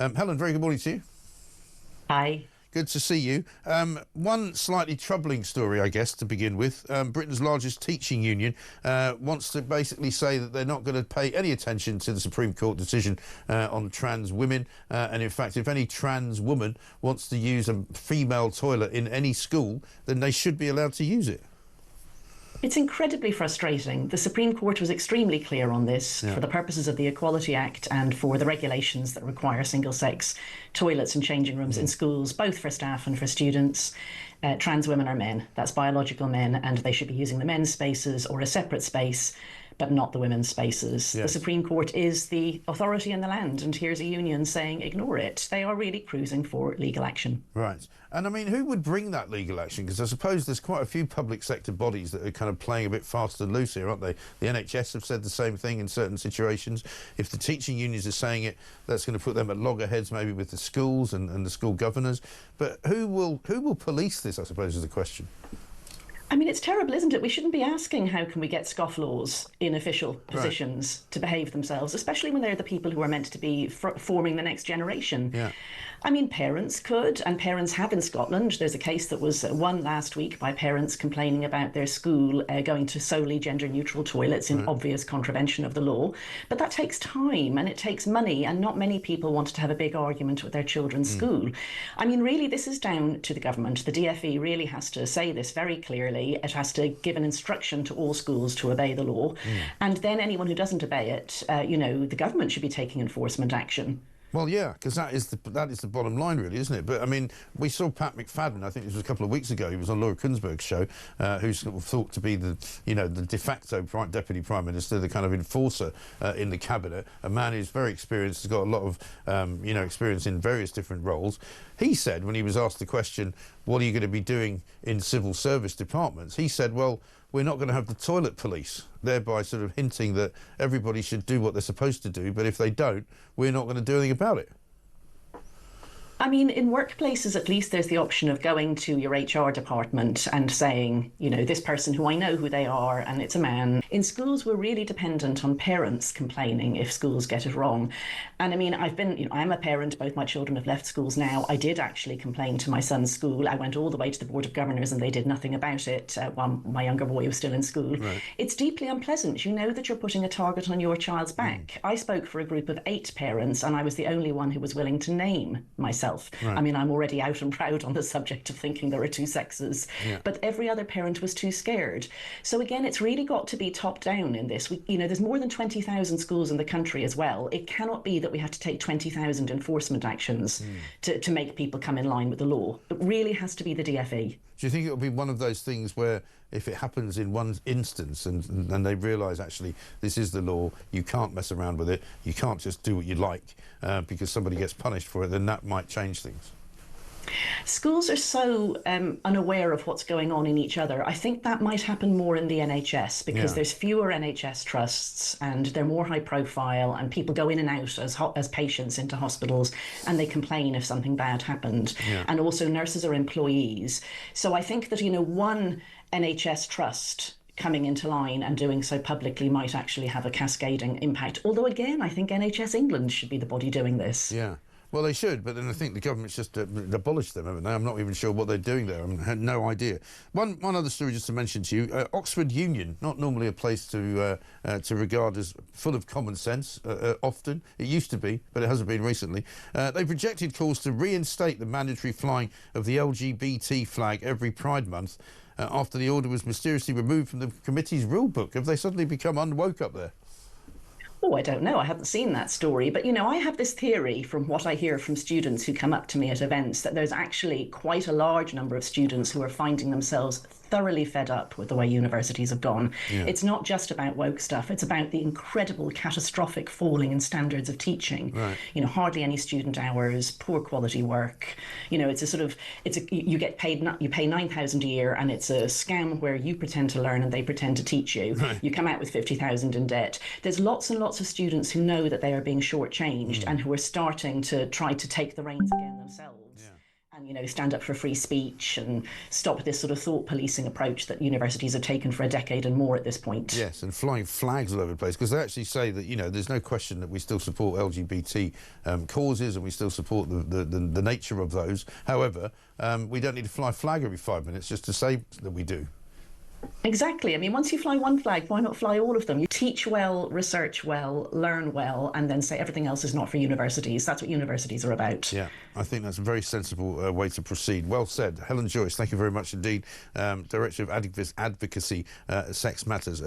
Helen, very good morning to you. Hi. Good to see you. One slightly troubling story, I guess, to begin with. Britain's largest teaching union wants to basically say that they're not going to pay any attention to the Supreme Court decision on trans women. And in fact, if any trans woman wants to use a female toilet in any school, then they should be allowed to use it. It's incredibly frustrating. The Supreme Court was extremely clear on this for the purposes of the Equality Act and for the regulations that require single-sex toilets and changing rooms in schools, both for staff and for students. Trans women are men. That's biological men, and they should be using the men's spaces or a separate space, but not the women's spaces. Yes. The Supreme Court is the authority in the land, and here's a union saying ignore it. They are really cruising for legal action. Right. And I mean, who would bring that legal action? Because I suppose there's quite a few public sector bodies that are kind of playing a bit fast and loose here, aren't they? The NHS have said the same thing in certain situations. If the teaching unions are saying it, that's going to put them at loggerheads maybe with the schools and the school governors. But who will police this, I suppose, is the question. I mean, it's terrible, isn't it? We shouldn't be asking how can we get scofflaws in official positions to behave themselves, especially when they're the people who are meant to be forming the next generation. Yeah. I mean, parents could, and parents have in Scotland. There's a case that was won last week by parents complaining about their school going to solely gender-neutral toilets in obvious contravention of the law. But that takes time and it takes money, and not many people want to have a big argument with their children's school. I mean, really, this is down to the government. The DfE really has to say this very clearly. It has to give an instruction to all schools to obey the law. And then anyone who doesn't obey it, the government should be taking enforcement action. Well, yeah, because that is the bottom line, really, isn't it? But I mean, we saw Pat McFadden. I think this was a couple of weeks ago. He was on Laura Kuenssberg's show, who's sort of thought to be the de facto deputy prime minister, the kind of enforcer in the cabinet. A man who's very experienced, has got a lot of experience in various different roles. He said when he was asked the question, "What are you going to be doing in civil service departments?" He said, "Well, we're not going to have the toilet police," thereby sort of hinting that everybody should do what they're supposed to do, but if they don't, we're not going to do anything about it. I mean, in workplaces, at least there's the option of going to your HR department and saying, this person who I know who they are, and it's a man. In schools, we're really dependent on parents complaining if schools get it wrong. And I mean, I'm a parent, both my children have left schools now. I did actually complain to my son's school. I went all the way to the Board of Governors and they did nothing about it while my younger boy was still in school. Right. It's deeply unpleasant. You know that you're putting a target on your child's back. I spoke for a group of 8 parents and I was the only one who was willing to name myself. Right. I mean, I'm already out and proud on the subject of thinking there are 2 sexes, but every other parent was too scared. So again, it's really got to be top down in this. There's more than 20,000 schools in the country as well. It cannot be that we have to take 20,000 enforcement actions to make people come in line with the law. It really has to be the DfE. Do you think it will be one of those things where if it happens in one instance and they realise actually this is the law, you can't mess around with it, you can't just do what you like because somebody gets punished for it, then that might change things? Schools are so unaware of what's going on in each other. I think that might happen more in the NHS because there's fewer NHS trusts and they're more high profile and people go in and out as patients into hospitals and they complain if something bad happened. And also nurses are employees. So I think that, one NHS trust coming into line and doing so publicly might actually have a cascading impact. Although, again, I think NHS England should be the body doing this. Yeah. Well, they should, but then I think the government's just abolished them, haven't they? I'm not even sure what they're doing there. I had no idea. One other story just to mention to you. Oxford Union, not normally a place to regard as full of common sense, often. It used to be, but it hasn't been recently. They've rejected calls to reinstate the mandatory flying of the LGBT flag every Pride Month after the order was mysteriously removed from the committee's rule book. Have they suddenly become unwoke up there? Oh, I don't know. I haven't seen that story. But, I have this theory from what I hear from students who come up to me at events that there's actually quite a large number of students who are finding themselves thoroughly fed up with the way universities have gone. It's not just about woke stuff. It's about the incredible catastrophic falling in standards of teaching. Right. Hardly any student hours, poor quality work. You pay 9,000 a year and it's a scam where you pretend to learn and they pretend to teach you. Right. You come out with 50,000 in debt. There's lots and lots of students who know that they are being shortchanged and who are starting to try to take the reins again themselves. and, you know, stand up for free speech and stop this sort of thought policing approach that universities have taken for a decade and more at this point. Yes, and flying flags all over the place, because they actually say that, you know, there's no question that we still support LGBT causes, and we still support the nature of those. However, we don't need to fly a flag every 5 minutes just to say that we do. Exactly. I mean, once you fly one flag, why not fly all of them? You teach well, research well, learn well, and then say everything else is not for universities. That's what universities are about. Yeah, I think that's a very sensible way to proceed. Well said. Helen Joyce, thank you very much indeed. Director of Advocacy, Sex Matters.